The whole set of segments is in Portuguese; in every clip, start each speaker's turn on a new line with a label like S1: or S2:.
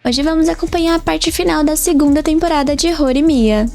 S1: Hoje vamos acompanhar a parte final da segunda temporada de Horimiya.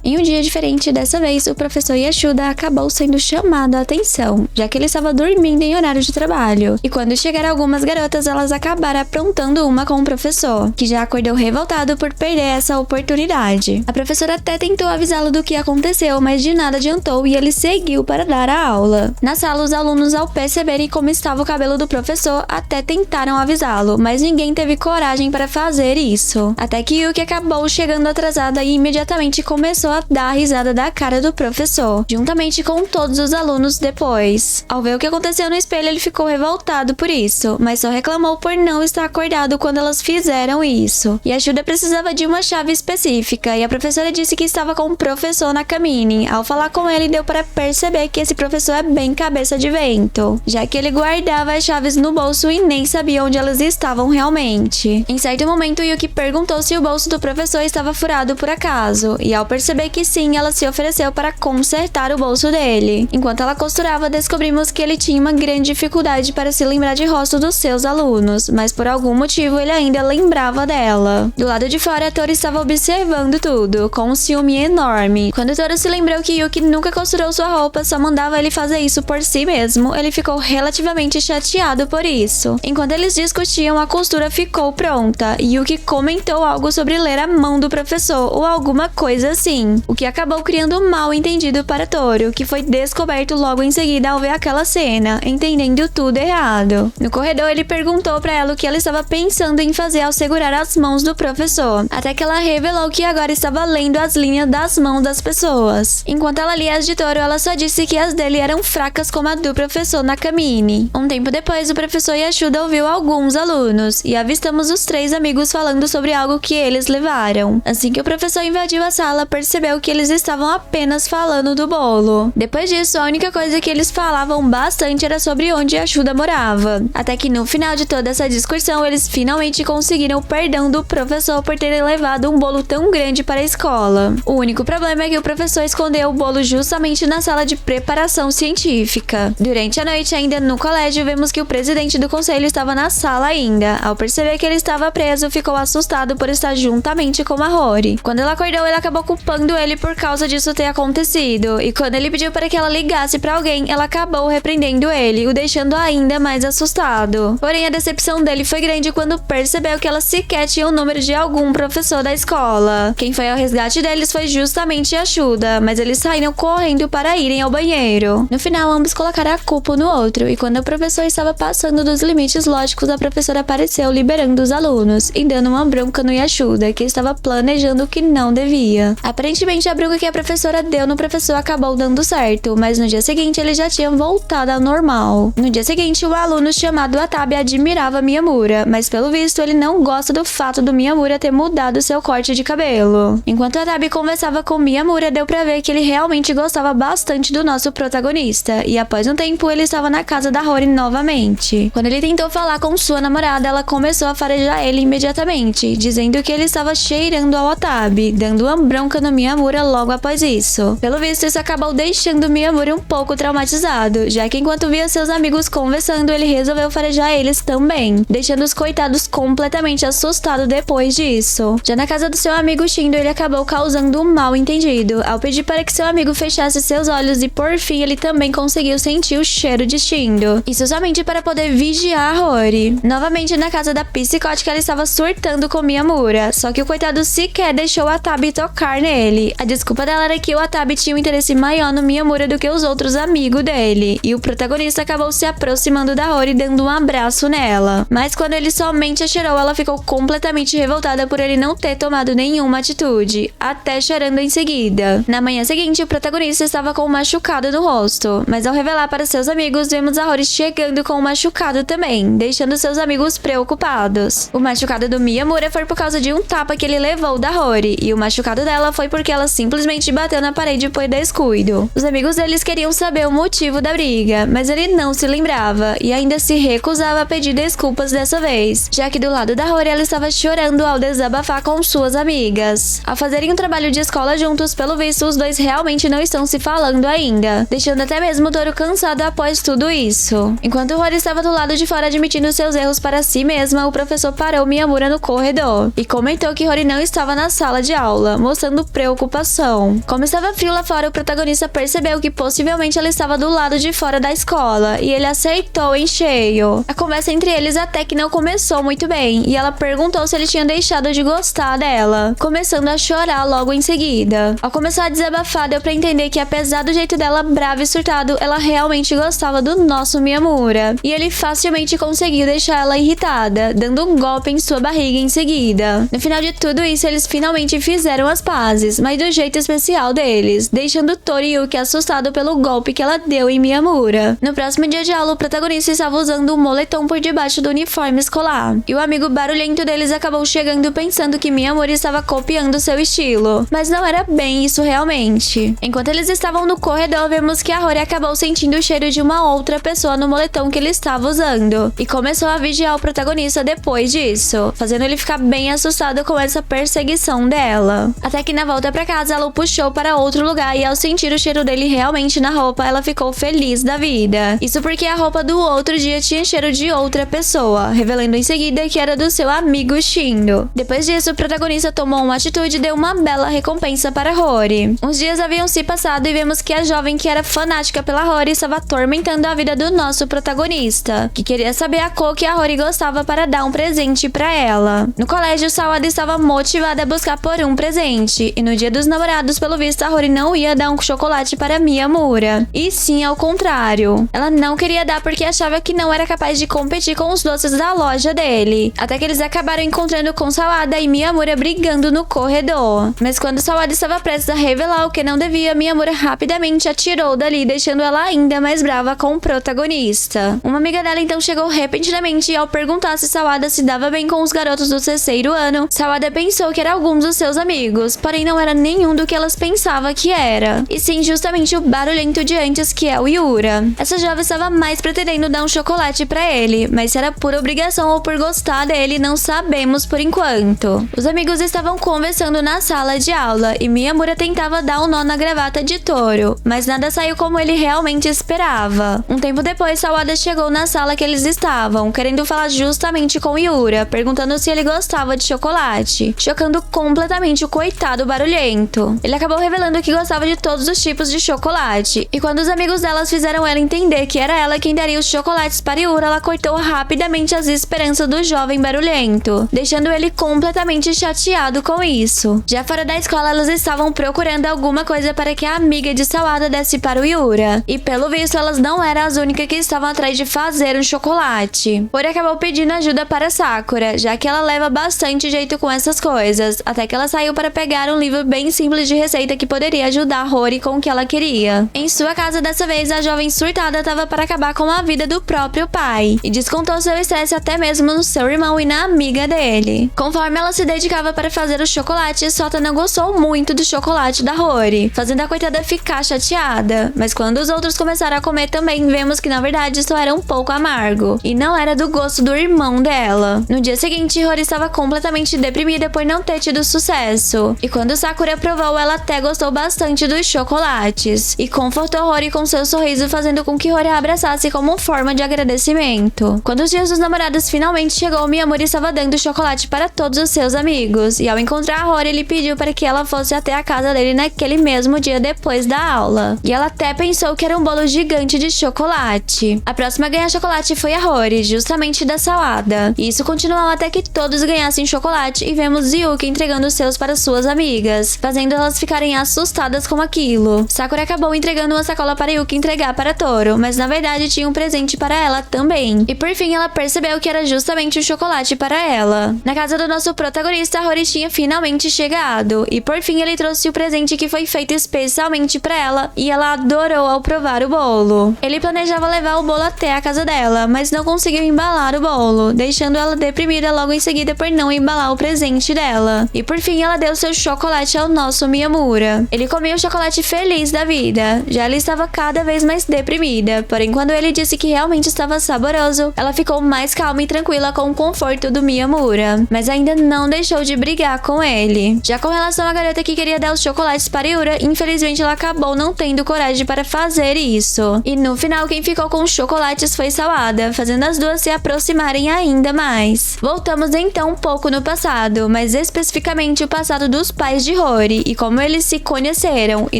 S1: Em um dia diferente dessa vez, o professor Yasuda acabou sendo chamado a atenção, já que ele estava dormindo em horário de trabalho. E quando chegaram algumas garotas, elas acabaram aprontando uma com o professor, que já acordou revoltado por perder essa oportunidade. A professora até tentou avisá-lo do que aconteceu, mas de nada adiantou e ele seguiu para dar a aula. Na sala, os alunos, ao perceberem como estava o cabelo do professor, até tentaram avisá-lo, mas ninguém teve coragem para fazer isso. Até que Yuki acabou chegando atrasada e imediatamente começou a dar a risada da cara do professor, juntamente com todos os alunos depois. Ao ver o que aconteceu no espelho, ele ficou revoltado por isso, mas só reclamou por não estar acordado quando elas fizeram isso. E a Yasuda precisava de uma chave específica, e a professora disse que estava com o professor Nakamine. Ao falar com ele, deu para perceber que esse professor é bem cabeça de vento, já que ele guardava as chaves no bolso e nem sabia onde elas estavam realmente. Em certo momento, Yuki perguntou se o bolso do professor estava furado por acaso, e ao perceber que sim, ela se ofereceu para consertar o bolso dele. Enquanto ela costurava, descobrimos que ele tinha uma grande dificuldade para se lembrar de rosto dos seus alunos, mas por algum motivo ele ainda lembrava dela. Do lado de fora, Toru estava observando tudo, com um ciúme enorme. Quando Toru se lembrou que Yuki nunca costurou sua roupa, só mandava ele fazer isso por si mesmo, ele ficou relativamente chateado por isso. Enquanto eles discutiam, a costura ficou pronta, e Yuki comentou algo sobre ler a mão do professor, ou alguma coisa assim, o que acabou criando um mal entendido para Toru, que foi descoberto logo em seguida ao ver aquela cena, entendendo tudo errado. No corredor, ele perguntou para ela o que ela estava pensando em fazer ao segurar as mãos do professor, até que ela revelou que agora estava lendo as linhas das mãos das pessoas. Enquanto ela lia as de Toru, ela só disse que as dele eram fracas como a do professor Nakamine. Um tempo depois, o professor Yasuda ouviu alguns alunos, e avistamos os três amigos falando sobre algo que eles levaram. Assim que o professor invadiu a sala, percebeu que eles estavam apenas falando do bolo. Depois disso, a única coisa que eles falavam bastante era sobre onde Yasuda morava. Até que no final de toda essa discussão, eles finalmente conseguiram o perdão do professor por terem levado um bolo tão grande para a escola. O único problema é que o professor escondeu o bolo justamente na sala de preparação científica. Durante a noite, ainda no colégio, vemos que o presidente do conselho estava na sala ainda. Ao perceber que ele estava preso, ficou assustado por estar juntamente com a Rory. Quando ela acordou, ele acabou culpando ele por causa disso ter acontecido, e quando ele pediu para que ela ligasse para alguém, ela acabou repreendendo ele, o deixando ainda mais assustado. Porém, a decepção dele foi grande quando percebeu que ela sequer tinha o número de algum professor da escola. Quem foi ao resgate deles foi justamente Yasuda, mas eles saíram correndo para irem ao banheiro. No final, ambos colocaram a culpa no outro, e quando o professor estava passando dos limites lógicos, a professora apareceu liberando os alunos e dando uma bronca no Yasuda, que estava planejando o que não devia. Aparentemente, a bronca que a professora deu no professor acabou dando certo, mas no dia seguinte ele já tinha voltado ao normal. No dia seguinte, um aluno chamado Atabe admirava Miyamura, mas pelo visto ele não gosta do fato do Miyamura ter mudado seu corte de cabelo. Enquanto Atabe conversava com Miyamura, deu pra ver que ele realmente gostava bastante do nosso protagonista, e após um tempo ele estava na casa da Rory novamente. Quando ele tentou falar com sua namorada, ela começou a farejar ele imediatamente, dizendo que ele estava cheirando ao Atabe, dando uma bronca no Miyamura logo após isso. Pelo visto, isso acabou deixando Miyamura um pouco traumatizado, já que enquanto via seus amigos conversando, ele resolveu farejar eles também, deixando os coitados completamente assustados depois disso. Já na casa do seu amigo Shindo, ele acabou causando um mal entendido, ao pedir para que seu amigo fechasse seus olhos, e por fim ele também conseguiu sentir o cheiro de Shindo. Isso somente para poder vigiar a Rory. Novamente na casa da psicótica, ela estava surtando com Miyamura, só que o coitado sequer deixou a Tabi tocar nele. A desculpa dela era que o Atabe tinha um interesse maior no Miyamura do que os outros amigos dele, e o protagonista acabou se aproximando da Rory dando um abraço nela. Mas quando ele somente a cheirou, ela ficou completamente revoltada por ele não ter tomado nenhuma atitude, até chorando em seguida. Na manhã seguinte, o protagonista estava com um machucado no rosto, mas ao revelar para seus amigos, vemos a Rory chegando com um machucado também, deixando seus amigos preocupados. O machucado do Miyamura foi por causa de um tapa que ele levou da Rory, e o machucado dela foi porque porque ela simplesmente bateu na parede por descuido. Os amigos deles queriam saber o motivo da briga, mas ele não se lembrava e ainda se recusava a pedir desculpas dessa vez, já que do lado da Rory ela estava chorando ao desabafar com suas amigas. Ao fazerem um trabalho de escola juntos, pelo visto, os dois realmente não estão se falando ainda, deixando até mesmo o Toru cansado após tudo isso. Enquanto Rory estava do lado de fora admitindo seus erros para si mesma, o professor parou Miyamura no corredor e comentou que Rory não estava na sala de aula, mostrando preocupação. Como estava frio lá fora, o protagonista percebeu que possivelmente ela estava do lado de fora da escola e ele aceitou em cheio. A conversa entre eles até que não começou muito bem e ela perguntou se ele tinha deixado de gostar dela, começando a chorar logo em seguida. Ao começar a desabafar, deu pra entender que apesar do jeito dela bravo e surtado, ela realmente gostava do nosso Miyamura e ele facilmente conseguiu deixar ela irritada, dando um golpe em sua barriga em seguida. No final de tudo isso, eles finalmente fizeram as pazes, mas do jeito especial deles, deixando Toru e Yuki assustado pelo golpe que ela deu em Miyamura. No próximo dia de aula, o protagonista estava usando um moletom por debaixo do uniforme escolar, e o amigo barulhento deles acabou chegando pensando que Miyamura estava copiando seu estilo, mas não era bem isso realmente. Enquanto eles estavam no corredor, vemos que a Rory acabou sentindo o cheiro de uma outra pessoa no moletom que ele estava usando, e começou a vigiar o protagonista depois disso, fazendo ele ficar bem assustado com essa perseguição dela. Até que na volta pra casa, ela o puxou para outro lugar e ao sentir o cheiro dele realmente na roupa, ela ficou feliz da vida. Isso porque a roupa do outro dia tinha cheiro de outra pessoa, revelando em seguida que era do seu amigo Shindo. Depois disso, o protagonista tomou uma atitude e deu uma bela recompensa para Rory. Uns dias haviam se passado e vemos que a jovem que era fanática pela Rory estava atormentando a vida do nosso protagonista, que queria saber a cor que a Rory gostava para dar um presente para ela. No colégio, Sawada estava motivada a buscar por um presente, e no dia dos namorados, pelo visto, a Rory não ia dar um chocolate para Miyamura, e sim ao contrário. Ela não queria dar porque achava que não era capaz de competir com os doces da loja dele, até que eles acabaram encontrando com Sawada e Miyamura brigando no corredor. Mas quando Sawada estava prestes a revelar o que não devia, Miyamura rapidamente atirou dali, deixando ela ainda mais brava com o protagonista. Uma amiga dela então chegou repentinamente e ao perguntar se Sawada se dava bem com os garotos do terceiro ano, Sawada pensou que era alguns dos seus amigos, porém não era nenhum do que elas pensavam que era, e sim justamente o barulhento de antes, que é o Yura. Essa jovem estava mais pretendendo dar um chocolate pra ele, mas se era por obrigação ou por gostar dele, não sabemos por enquanto. Os amigos estavam conversando na sala de aula e Miyamura tentava dar um nó na gravata de Toru, mas nada saiu como ele realmente esperava. Um tempo depois, Sawada chegou na sala que eles estavam, querendo falar justamente com Yura, perguntando se ele gostava de chocolate, chocando completamente o coitado barulhento. Ele acabou revelando que gostava de todos os tipos de chocolate, e quando os amigos delas fizeram ela entender que era ela quem daria os chocolates para Yura, ela cortou rapidamente as esperanças do jovem barulhento, deixando ele completamente chateado com isso. Já fora da escola, elas estavam procurando alguma coisa para que a amiga de Sawada desse para o Yura, e pelo visto elas não eram as únicas que estavam atrás de fazer um chocolate. Rory acabou pedindo ajuda para Sakura, já que ela leva bastante jeito com essas coisas, até que ela saiu para pegar um livro bem simples de receita que poderia ajudar Rory com o que ela queria. Em sua casa dessa vez, a jovem surtada estava para acabar com a vida do próprio pai, e descontou seu estresse até mesmo no seu irmão e na amiga dele. Conforme ela se dedicava para fazer o chocolate, Sota não gostou muito do chocolate da Rory, fazendo a coitada ficar chateada, mas quando os outros começaram a comer também, vemos que na verdade isso era um pouco amargo, e não era do gosto do irmão dela. No dia seguinte, Rory estava completamente deprimida por não ter tido sucesso, e quando Sakura provou, ela até gostou bastante dos chocolates, e confortou Rory com seu sorriso, fazendo com que Rory a abraçasse como forma de agradecimento. Quando os dias dos namorados finalmente chegou, Miyamura estava dando chocolate para todos os seus amigos, e ao encontrar a Rory, ele pediu para que ela fosse até a casa dele naquele mesmo dia depois da aula, e ela até pensou que era um bolo gigante de chocolate. A próxima a ganhar chocolate foi a Rory, justamente da Sawada, e isso continuou até que todos ganhassem chocolate, e vemos Yuki entregando os seus para suas amigas, fazendo elas ficarem assustadas com aquilo. Sakura acabou entregando uma sacola para Yuki entregar para Toru, mas na verdade tinha um presente para ela também, e por fim ela percebeu que era justamente o chocolate para ela. Na casa do nosso protagonista, a Rory tinha finalmente chegado, e por fim ele trouxe o presente que foi feito especialmente para ela, e ela adorou ao provar o bolo. Ele planejava levar o bolo até a casa dela, mas não conseguiu embalar o bolo, deixando ela deprimida logo em seguida por não embalar o presente dela. E por fim ela deu seu chocolate chocolate ao nosso Miyamura. Ele comia o chocolate feliz da vida. Já ela estava cada vez mais deprimida, porém quando ele disse que realmente estava saboroso, ela ficou mais calma e tranquila com o conforto do Miyamura, mas ainda não deixou de brigar com ele. Já com relação à garota que queria dar os chocolates para Yura, infelizmente ela acabou não tendo coragem para fazer isso. E no final quem ficou com os chocolates foi Sawada, fazendo as duas se aproximarem ainda mais. Voltamos então um pouco no passado, mas especificamente o passado dos pais de Rory e como eles se conheceram. E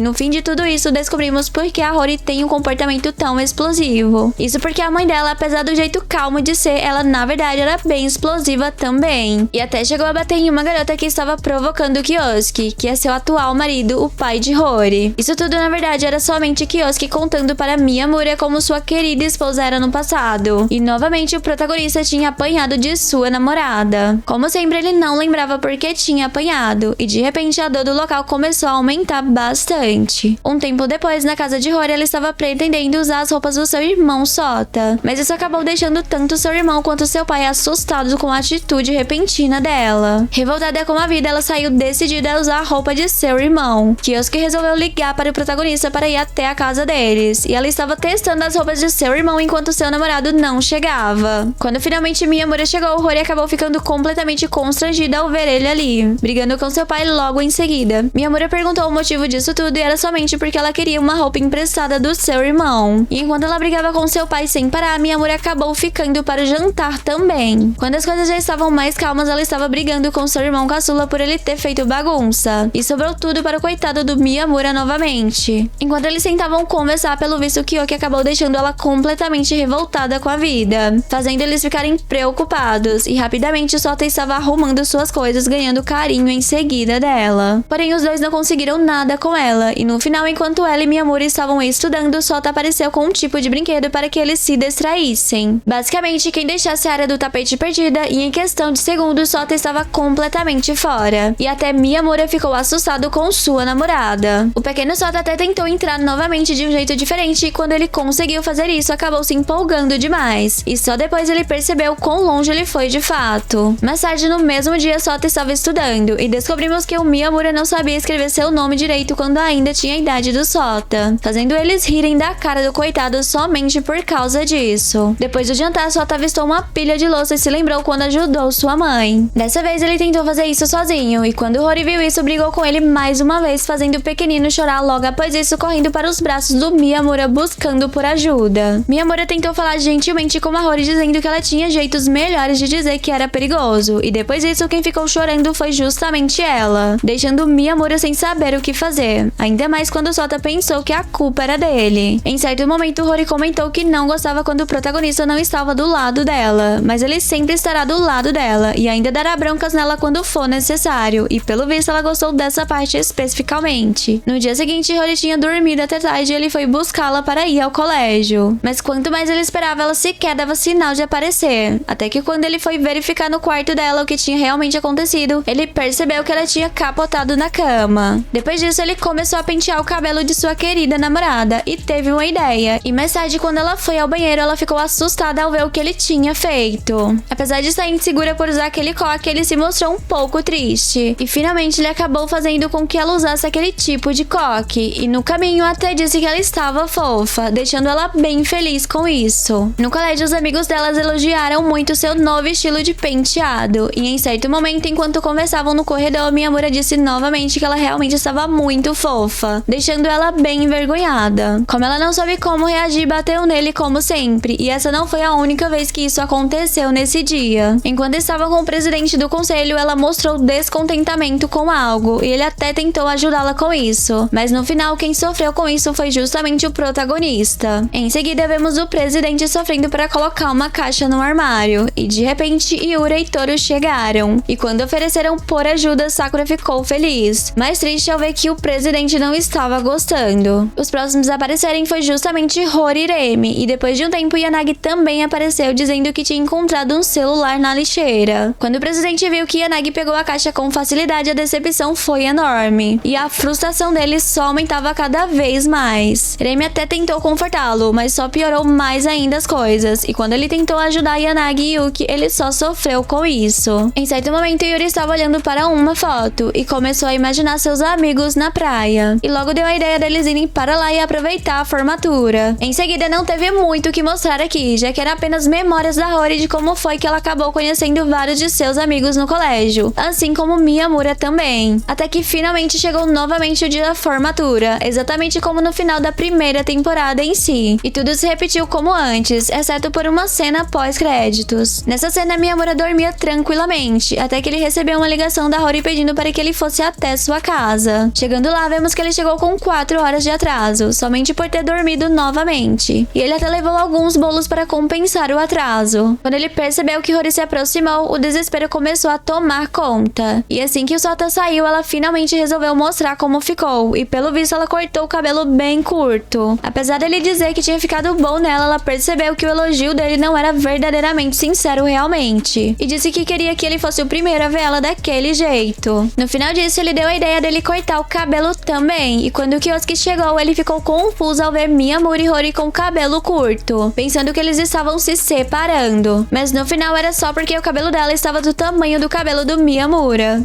S1: no fim de tudo isso descobrimos por que a Rory tem um comportamento tão explosivo. Isso porque a mãe dela, apesar do jeito calmo de ser, ela na verdade era bem explosiva também. E até chegou a bater em uma garota que estava provocando Kyosuke, que é seu atual marido, o pai de Rory. Isso tudo na verdade era somente Kyosuke contando para Miyamura como sua querida esposa era no passado. E novamente o protagonista tinha apanhado de sua namorada. Como sempre, ele não lembrava por que tinha apanhado, e de repente a dor do local começou a aumentar bastante. Um tempo depois, na casa de Rory, ela estava pretendendo usar as roupas do seu irmão Sota, mas isso acabou deixando tanto seu irmão quanto seu pai assustados com a atitude repentina dela. Revoltada com a vida, ela saiu decidida a usar a roupa de seu irmão. Kyosuke resolveu ligar para o protagonista para ir até a casa deles, e ela estava testando as roupas de seu irmão enquanto seu namorado não chegava. Quando finalmente Miyamura chegou, Rory acabou ficando completamente constrangida ao ver ele ali, brigando com seu pai logo em seguida. Miyamura perguntou o motivo disso tudo e era somente porque ela queria uma roupa emprestada do seu irmão. E enquanto ela brigava com seu pai sem parar, Miyamura acabou ficando para o jantar também. Quando as coisas já estavam mais calmas, ela estava brigando com seu irmão caçula por ele ter feito bagunça. E sobrou tudo para o coitado do Miyamura novamente. Enquanto eles tentavam conversar, pelo visto Kyoki acabou deixando ela completamente revoltada com a vida, fazendo eles ficarem preocupados, e rapidamente Sota estava arrumando suas coisas, ganhando carinho em seguida dela. Porém, os dois não conseguiram nada com ela, e no final, enquanto ela e Miyamura estavam estudando, Sota apareceu com um tipo de brinquedo para que eles se distraíssem. Basicamente, quem deixasse a área do tapete perdida, e em questão de segundos, Sota estava completamente fora. E até Miyamura ficou assustado com sua namorada. O pequeno Sota até tentou entrar novamente de um jeito diferente, e quando ele conseguiu fazer isso, acabou se empolgando demais. E só depois ele percebeu quão longe ele foi de fato. Mais tarde, no mesmo dia, Sota estava estudando, e descobrimos que o Miyamura não sabia escrever seu nome direito quando ainda tinha a idade do Sota, fazendo eles rirem da cara do coitado somente por causa disso. Depois do jantar, Sota avistou uma pilha de louça e se lembrou quando ajudou sua mãe. Dessa vez ele tentou fazer isso sozinho, e quando Rory viu isso, brigou com ele mais uma vez, fazendo o pequenino chorar logo após isso, correndo para os braços do Miyamura buscando por ajuda. Miyamura tentou falar gentilmente com a Rory, dizendo que ela tinha jeitos melhores de dizer que era perigoso, e depois disso quem ficou chorando foi justamente ela, deixando Miyamura sem saber o que fazer, ainda mais quando Sota pensou que a culpa era dele. Em certo momento, Rory comentou que não gostava quando o protagonista não estava do lado dela, mas ele sempre estará do lado dela e ainda dará broncas nela quando for necessário, e pelo visto ela gostou dessa parte especificamente. No dia seguinte, Rory tinha dormido até tarde e ele foi buscá-la para ir ao colégio, mas quanto mais ele esperava, ela sequer dava sinal de aparecer, até que quando ele foi verificar no quarto dela o que tinha realmente acontecido, ele percebeu que ela tinha capotado na cama. Depois disso, ele começou a pentear o cabelo de sua querida namorada e teve uma ideia, e mais tarde, quando ela foi ao banheiro, ela ficou assustada ao ver o que ele tinha feito. Apesar de estar insegura por usar aquele coque, ele se mostrou um pouco triste, e finalmente ele acabou fazendo com que ela usasse aquele tipo de coque, e no caminho até disse que ela estava fofa, deixando ela bem feliz com isso. No colégio, os amigos delas elogiaram muito seu novo estilo de penteado, e em certo momento, enquanto conversavam no corredor, Miyamura disse novamente que ela realmente estava muito fofa, deixando ela bem envergonhada. Como ela não soube como reagir, bateu nele como sempre, e essa não foi a única vez que isso aconteceu nesse dia. Enquanto estava com o presidente do conselho, ela mostrou descontentamento com algo, e ele até tentou ajudá-la com isso, mas no final quem sofreu com isso foi justamente o protagonista. Em seguida, vemos o presidente sofrendo para colocar uma caixa no armário, e de repente Yura e Toru chegaram, e quando ofereceram por ajuda, Sakura ficou feliz, mas triste ao ver que o presidente não estava gostando. Os próximos a aparecerem foi justamente Rory e Remi, e depois de um tempo Yanagi também apareceu dizendo que tinha encontrado um celular na lixeira. Quando o presidente viu que Yanagi pegou a caixa com facilidade, a decepção foi enorme, e a frustração dele só aumentava cada vez mais. Remi até tentou confortá-lo, mas só piorou mais ainda as coisas, e quando ele tentou ajudar Yanagi e Yuki, ele só sofreu com isso. Em certo momento, Yuri estava olhando para uma foto, e como começou a imaginar seus amigos na praia. E logo deu a ideia deles irem para lá e aproveitar a formatura. Em seguida, não teve muito o que mostrar aqui, já que era apenas memórias da Rory de como foi que ela acabou conhecendo vários de seus amigos no colégio, assim como Miyamura também. Até que finalmente chegou novamente o dia da formatura, exatamente como no final da primeira temporada em si. E tudo se repetiu como antes, exceto por uma cena pós-créditos. Nessa cena, Miyamura dormia tranquilamente, até que ele recebeu uma ligação da Rory pedindo para que ele fosse até sua casa. Chegando lá, vemos que ele chegou com 4 horas de atraso, somente por ter dormido novamente. E ele até levou alguns bolos para compensar o atraso. Quando ele percebeu que Rory se aproximou, o desespero começou a tomar conta. E assim que o Sota saiu, ela finalmente resolveu mostrar como ficou, e pelo visto ela cortou o cabelo bem curto. Apesar dele dizer que tinha ficado bom nela, ela percebeu que o elogio dele não era verdadeiramente sincero realmente, e disse que queria que ele fosse o primeiro a ver ela daquele jeito. No final disso, ele deu a ideia dele cortar o cabelo também, e quando o Kyosuke chegou, ele ficou confuso ao ver Miyamura e Rory com o cabelo curto, pensando que eles estavam se separando. Mas no final era só porque o cabelo dela estava do tamanho do cabelo do Miyamura.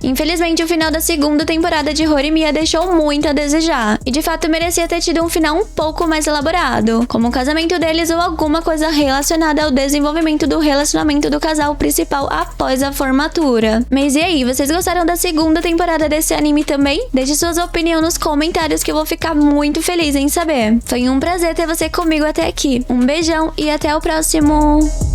S1: Infelizmente, o final da segunda temporada de Horimiya deixou muito a desejar, e de fato merecia ter tido um final um pouco mais elaborado, como o casamento deles ou alguma coisa relacionada ao desenvolvimento do relacionamento do casal principal após a formatura. Mas e aí, vocês gostaram da segunda temporada desse anime também? Deixe suas opiniões nos comentários que eu vou ficar muito feliz em saber. Foi um prazer ter você comigo até aqui. Um beijão e até o próximo!